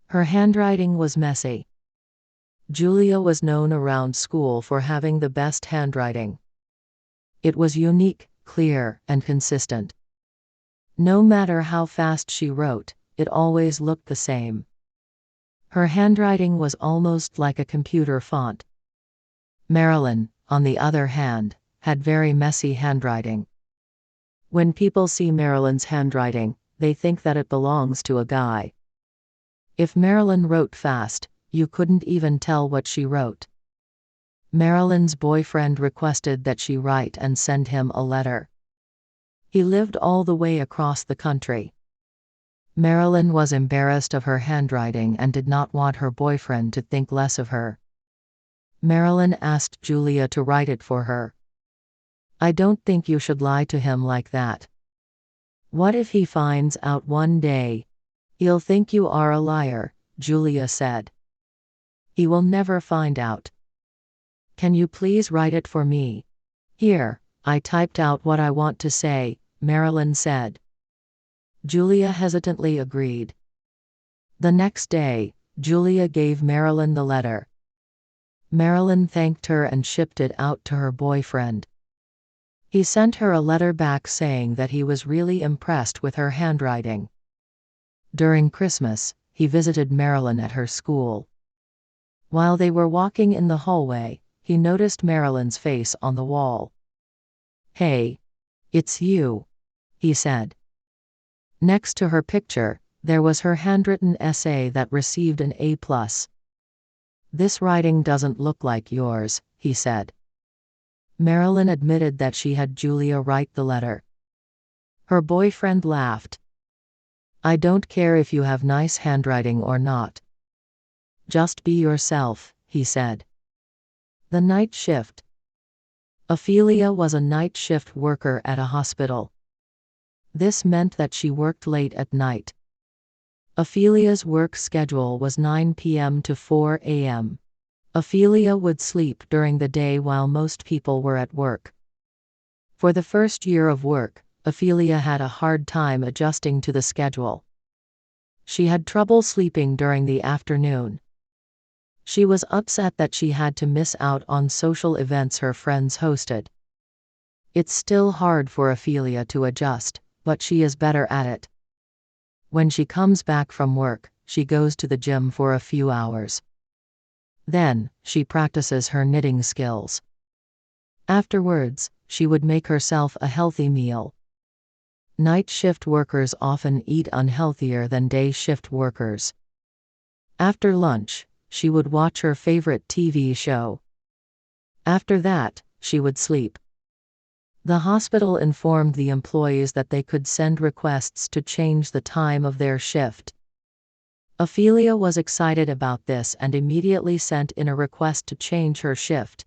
Her handwriting was messy. Julia was known around school for having the best handwriting. It was unique, clear, and consistent. No matter how fast she wrote, it always looked the same. Her handwriting was almost like a computer font. Marilyn, on the other hand, had very messy handwriting. When people see Marilyn's handwriting, they think that it belongs to a guy. If Marilyn wrote fast, you couldn't even tell what she wrote. Marilyn's boyfriend requested that she write and send him a letter. He lived all the way across the country. Marilyn was embarrassed of her handwriting and did not want her boyfriend to think less of her. Marilyn asked Julia to write it for her. "I don't think you should lie to him like that. What if he finds out one day? He'll think you are a liar," Julia said. "He will never find out. Can you please write it for me?" "Here, I typed out what I want to say," Marilyn said. Julia hesitantly agreed. The next day, Julia gave Marilyn the letter. Marilyn thanked her and shipped it out to her boyfriend. He sent her a letter back saying that he was really impressed with her handwriting. During Christmas, he visited Marilyn at her school. While they were walking in the hallway, he noticed Marilyn's face on the wall. "Hey, it's you," he said. Next to her picture, there was her handwritten essay that received an A+. "This writing doesn't look like yours," he said. Marilyn admitted that she had Julia write the letter. Her boyfriend laughed. "I don't care if you have nice handwriting or not. Just be yourself," he said. The night shift. Ophelia was a night shift worker at a hospital. This meant that she worked late at night. Ophelia's work schedule was 9 p.m. to 4 a.m. Ophelia would sleep during the day while most people were at work. For the first year of work, Ophelia had a hard time adjusting to the schedule. She had trouble sleeping during the afternoon. She was upset that she had to miss out on social events her friends hosted. It's still hard for Ophelia to adjust, but she is better at it. When she comes back from work, she goes to the gym for a few hours. Then, she practices her knitting skills. Afterwards, she would make herself a healthy meal. Night shift workers often eat unhealthier than day shift workers. After lunch, she would watch her favorite TV show. After that, she would sleep. The hospital informed the employees that they could send requests to change the time of their shift. Ophelia was excited about this and immediately sent in a request to change her shift.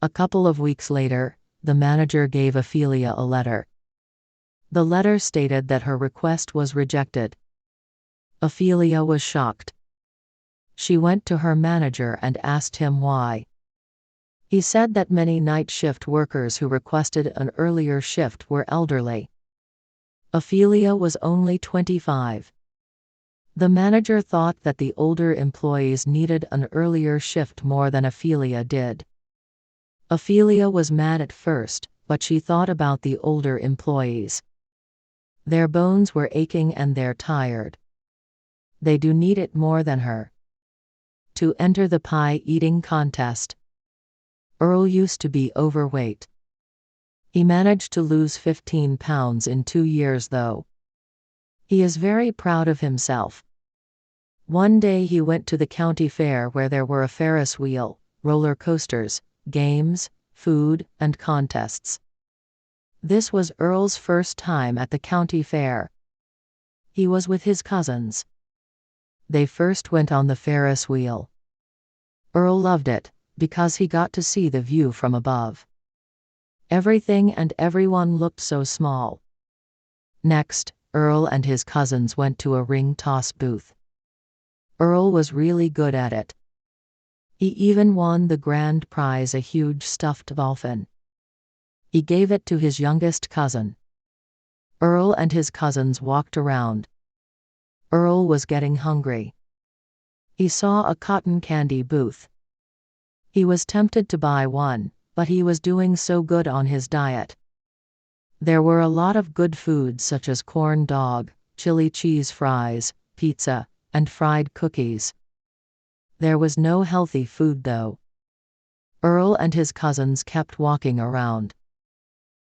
A couple of weeks later, the manager gave Ophelia a letter. The letter stated that her request was rejected. Ophelia was shocked. She went to her manager and asked him why. He said that many night shift workers who requested an earlier shift were elderly. Ophelia was only 25. The manager thought that the older employees needed an earlier shift more than Ophelia did. Ophelia was mad at first, but she thought about the older employees. Their bones were aching and they're tired. They do need it more than her. To enter the pie eating contest. Earl used to be overweight. He managed to lose 15 pounds in 2 years though. He is very proud of himself. One day he went to the county fair where there were a Ferris wheel, roller coasters, games, food, and contests. This was Earl's first time at the county fair. He was with his cousins. They first went on the Ferris wheel. Earl loved it, because he got to see the view from above. Everything and everyone looked so small. Next, Earl and his cousins went to a ring toss booth. Earl was really good at it. He even won the grand prize, a huge stuffed dolphin. He gave it to his youngest cousin. Earl and his cousins walked around. Earl was getting hungry. He saw a cotton candy booth. He was tempted to buy one, but he was doing so good on his diet. There were a lot of good foods such as corn dog, chili cheese fries, pizza, and fried cookies. There was no healthy food though. Earl and his cousins kept walking around.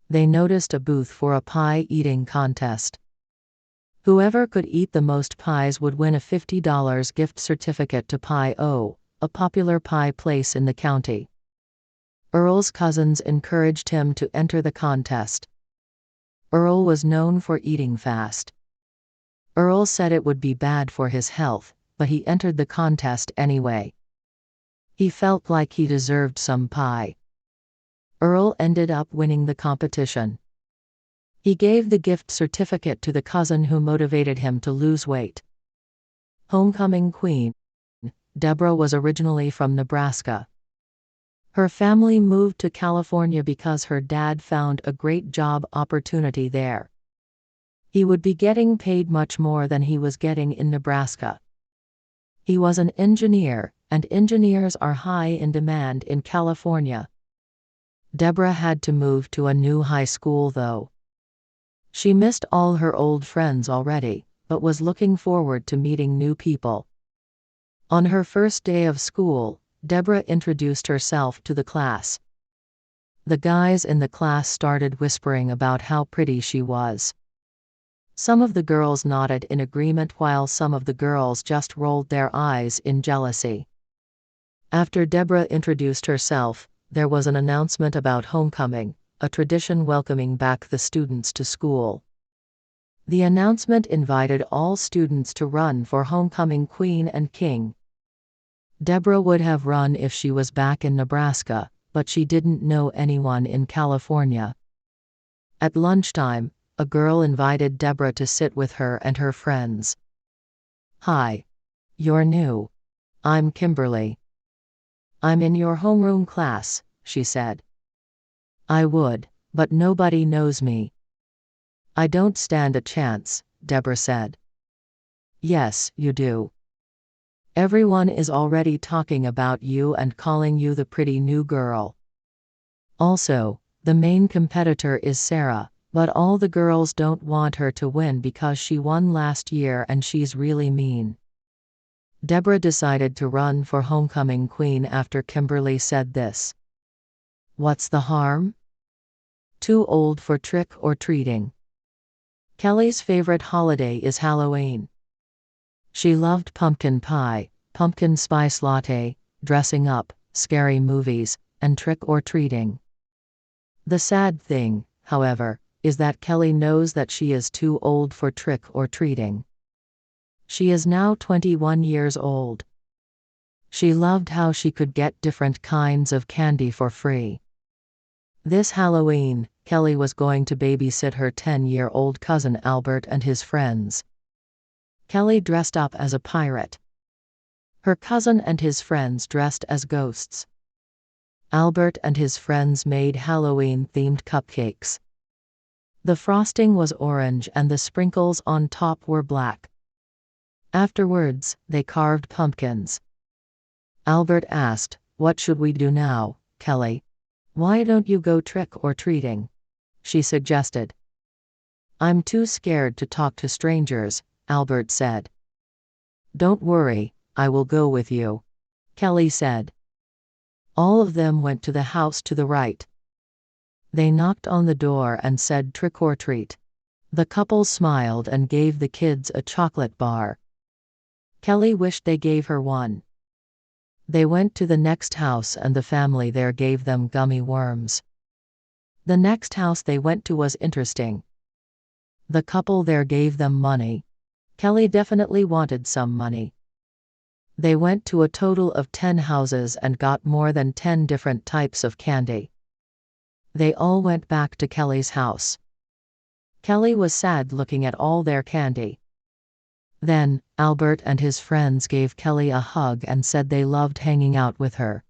They noticed a booth for a pie eating contest. Whoever could eat the most pies would win a $50 gift certificate to Pie O, a popular pie place in the county. Earl's cousins encouraged him to enter the contest. Earl was known for eating fast. Earl said it would be bad for his health, but he entered the contest anyway. He felt like he deserved some pie. Earl ended up winning the competition. He gave the gift certificate to the cousin who motivated him to lose weight. Homecoming queen. Deborah was originally from Nebraska. Her family moved to California because her dad found a great job opportunity there. He would be getting paid much more than he was getting in Nebraska. He was an engineer, and engineers are high in demand in California. Deborah had to move to a new high school though. She missed all her old friends already, but was looking forward to meeting new people. On her first day of school, Deborah introduced herself to the class. The guys in the class started whispering about how pretty she was. Some of the girls nodded in agreement while some of the girls just rolled their eyes in jealousy. After Deborah introduced herself, there was an announcement about homecoming, a tradition welcoming back the students to school. The announcement invited all students to run for homecoming queen and king. Deborah would have run if she was back in Nebraska, but she didn't know anyone in California. At lunchtime, a girl invited Deborah to sit with her and her friends. "Hi. You're new. I'm Kimberly. I'm in your homeroom class," she said. "I would, but nobody knows me." "I don't stand a chance," Deborah said. "Yes, you do. Everyone is already talking about you and calling you the pretty new girl. Also, the main competitor is Sarah, but all the girls don't want her to win because she won last year and she's really mean." Deborah decided to run for homecoming queen after Kimberly said this. What's the harm? Too old for trick-or-treating. Kelly's favorite holiday is Halloween. She loved pumpkin pie, pumpkin spice latte, dressing up, scary movies, and trick-or-treating. The sad thing, however, is that Kelly knows that she is too old for trick-or-treating. She is now 21 years old. She loved how she could get different kinds of candy for free. This Halloween, Kelly was going to babysit her 10-year-old cousin Albert and his friends. Kelly dressed up as a pirate. Her cousin and his friends dressed as ghosts. Albert and his friends made Halloween-themed cupcakes. The frosting was orange and the sprinkles on top were black. Afterwards, they carved pumpkins. Albert asked, "What should we do now, Kelly?" "Why don't you go trick-or-treating?" she suggested. "I'm too scared to talk to strangers," Albert said. "Don't worry, I will go with you," Kelly said. All of them went to the house to the right. They knocked on the door and said trick or treat. The couple smiled and gave the kids a chocolate bar. Kelly wished they gave her one. They went to the next house and the family there gave them gummy worms. The next house they went to was interesting. The couple there gave them money. Kelly definitely wanted some money. They went to a total of 10 houses and got more than 10 different types of candy. They all went back to Kelly's house. Kelly was sad looking at all their candy. Then, Albert and his friends gave Kelly a hug and said they loved hanging out with her.